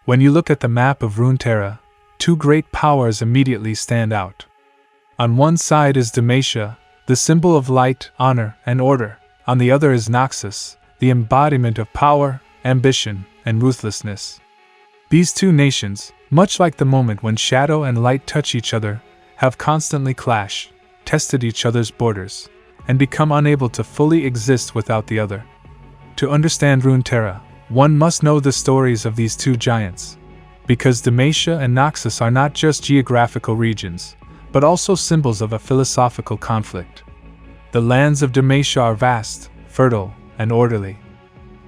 When you look at the map of Runeterra, two great powers immediately stand out. On one side is Demacia, the symbol of light, honor, and order. On the other is Noxus, the embodiment of power, ambition, and ruthlessness. These two nations, much like the moment when shadow and light touch each other, have constantly clashed, tested each other's borders, and become unable to fully exist without the other. To understand Runeterra, one must know the stories of these two giants, because Demacia and Noxus are not just geographical regions, but also symbols of a philosophical conflict. The lands of Demacia are vast, fertile, and orderly.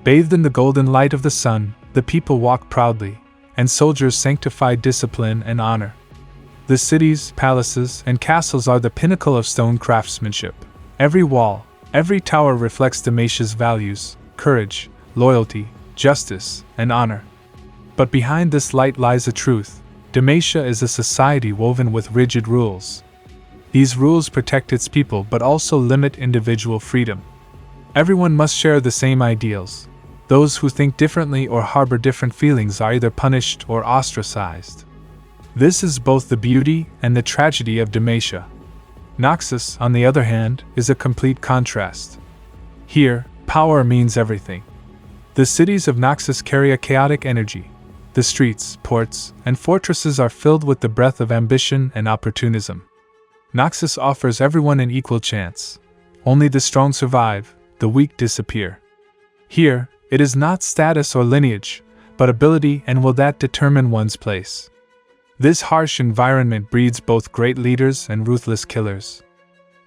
Bathed in the golden light of the sun, the people walk proudly, and soldiers sanctify discipline and honor. The cities, palaces, and castles are the pinnacle of stone craftsmanship. Every wall, every tower reflects Demacia's values: courage, loyalty, justice, and honor. But behind this light lies a truth. Demacia is a society woven with rigid rules. These rules protect its people but also limit individual freedom. Everyone must share the same ideals. Those who think differently or harbor different feelings are either punished or ostracized. This is both the beauty and the tragedy of Demacia. Noxus, on the other hand, is a complete contrast. Here, power means everything. The cities of Noxus carry a chaotic energy. The streets, ports, and fortresses are filled with the breath of ambition and opportunism. Noxus offers everyone an equal chance. Only the strong survive, the weak disappear. Here, it is not status or lineage, but ability and will that determine one's place. This harsh environment breeds both great leaders and ruthless killers.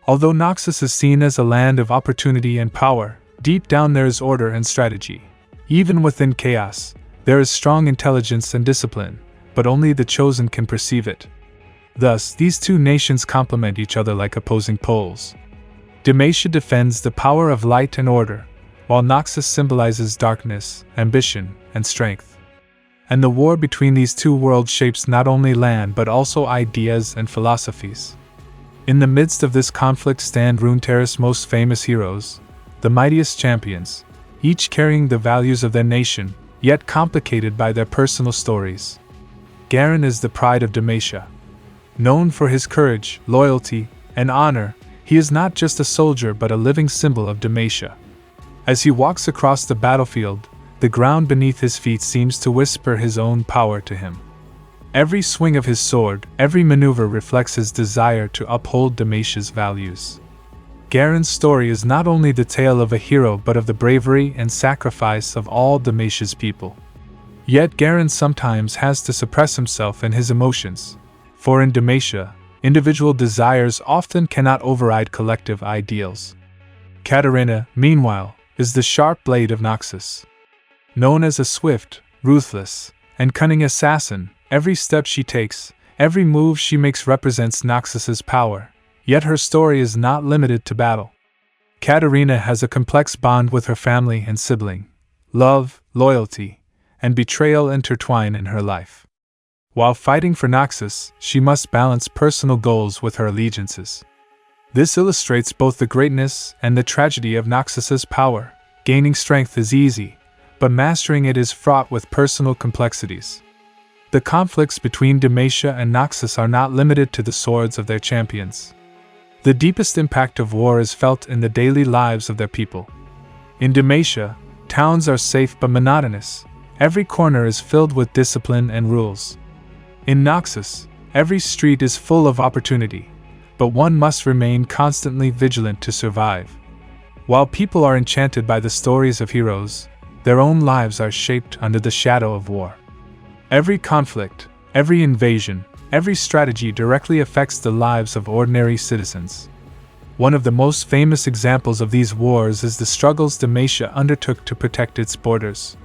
Although Noxus is seen as a land of opportunity and power, deep down there is order and strategy. Even within chaos, there is strong intelligence and discipline, but only the chosen can perceive it. Thus, these two nations complement each other like opposing poles. Demacia defends the power of light and order, while Noxus symbolizes darkness, ambition, and strength. And the war between these two worlds shapes not only land but also ideas and philosophies. In the midst of this conflict stand Runeterra's most famous heroes, the mightiest champions, each carrying the values of their nation, yet complicated by their personal stories. Garen is the pride of Demacia. Known for his courage, loyalty, and honor, he is not just a soldier but a living symbol of Demacia. As he walks across the battlefield, the ground beneath his feet seems to whisper his own power to him. Every swing of his sword, every maneuver reflects his desire to uphold Demacia's values. Garen's story is not only the tale of a hero but of the bravery and sacrifice of all Demacia's people. Yet Garen sometimes has to suppress himself and his emotions, for in Demacia, individual desires often cannot override collective ideals. Katarina, meanwhile, is the sharp blade of Noxus. Known as a swift, ruthless, and cunning assassin, every step she takes, every move she makes represents Noxus's power. Yet her story is not limited to battle. Katarina has a complex bond with her family and sibling. Love, loyalty, and betrayal intertwine in her life. While fighting for Noxus, she must balance personal goals with her allegiances. This illustrates both the greatness and the tragedy of Noxus's power. Gaining strength is easy, but mastering it is fraught with personal complexities. The conflicts between Demacia and Noxus are not limited to the swords of their champions. The deepest impact of war is felt in the daily lives of their people. In Demacia, towns are safe but monotonous. Every corner is filled with discipline and rules. In Noxus, every street is full of opportunity, but one must remain constantly vigilant to survive. While people are enchanted by the stories of heroes, their own lives are shaped under the shadow of war. Every conflict, every invasion, every strategy directly affects the lives of ordinary citizens. One of the most famous examples of these wars is the struggles Demacia undertook to protect its borders.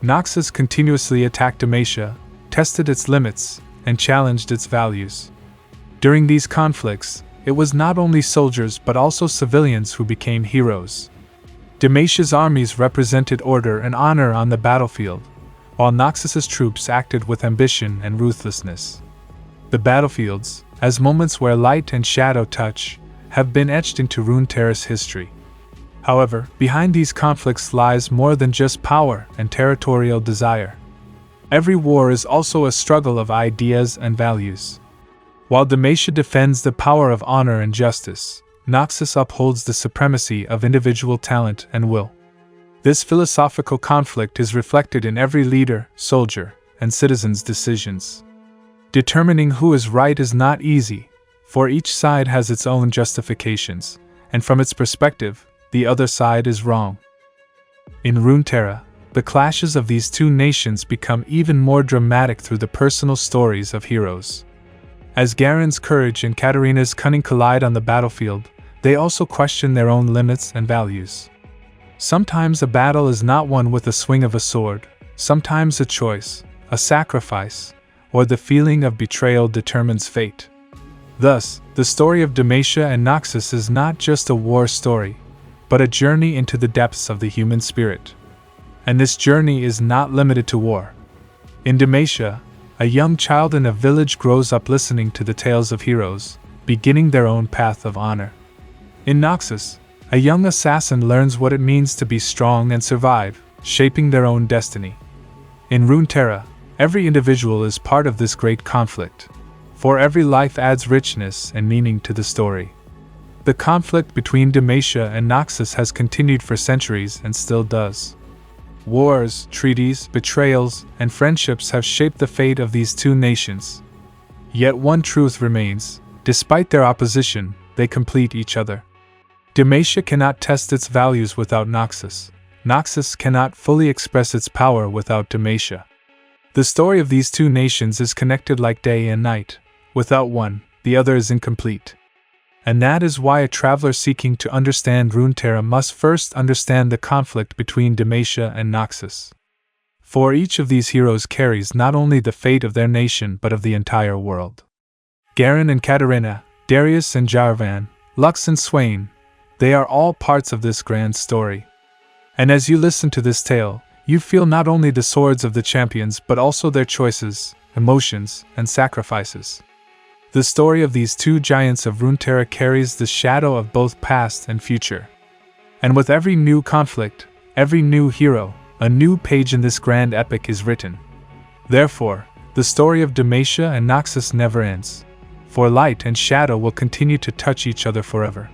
Noxus continuously attacked Demacia, tested its limits, and challenged its values. During these conflicts, it was not only soldiers but also civilians who became heroes. Demacia's armies represented order and honor on the battlefield, while Noxus's troops acted with ambition and ruthlessness. The battlefields, as moments where light and shadow touch, have been etched into Runeterra's history. However, behind these conflicts lies more than just power and territorial desire. Every war is also a struggle of ideas and values. While Demacia defends the power of honor and justice, Noxus upholds the supremacy of individual talent and will. This philosophical conflict is reflected in every leader, soldier, and citizen's decisions. Determining who is right is not easy, for each side has its own justifications, and from its perspective, the other side is wrong. In Runeterra, the clashes of these two nations become even more dramatic through the personal stories of heroes. As Garen's courage and Katarina's cunning collide on the battlefield, they also question their own limits and values. Sometimes a battle is not won with a swing of a sword, sometimes a choice, a sacrifice, or the feeling of betrayal determines fate. Thus, the story of Demacia and Noxus is not just a war story, but a journey into the depths of the human spirit. And this journey is not limited to war. In Demacia, a young child in a village grows up listening to the tales of heroes, beginning their own path of honor. In Noxus, a young assassin learns what it means to be strong and survive, shaping their own destiny. In Runeterra, every individual is part of this great conflict, for every life adds richness and meaning to the story. The conflict between Demacia and Noxus has continued for centuries and still does. Wars, treaties, betrayals, and friendships have shaped the fate of these two nations. Yet one truth remains: despite their opposition, they complete each other. Demacia cannot test its values without Noxus. Noxus cannot fully express its power without Demacia. The story of these two nations is connected like day and night. Without one, the other is incomplete. And that is why a traveler seeking to understand Runeterra must first understand the conflict between Demacia and Noxus. For each of these heroes carries not only the fate of their nation but of the entire world. Garen and Katarina, Darius and Jarvan, Lux and Swain, they are all parts of this grand story. And as you listen to this tale, you feel not only the swords of the champions but also their choices, emotions, and sacrifices. The story of these two giants of Runeterra carries the shadow of both past and future. And with every new conflict, every new hero, a new page in this grand epic is written. Therefore, the story of Demacia and Noxus never ends, for light and shadow will continue to touch each other forever.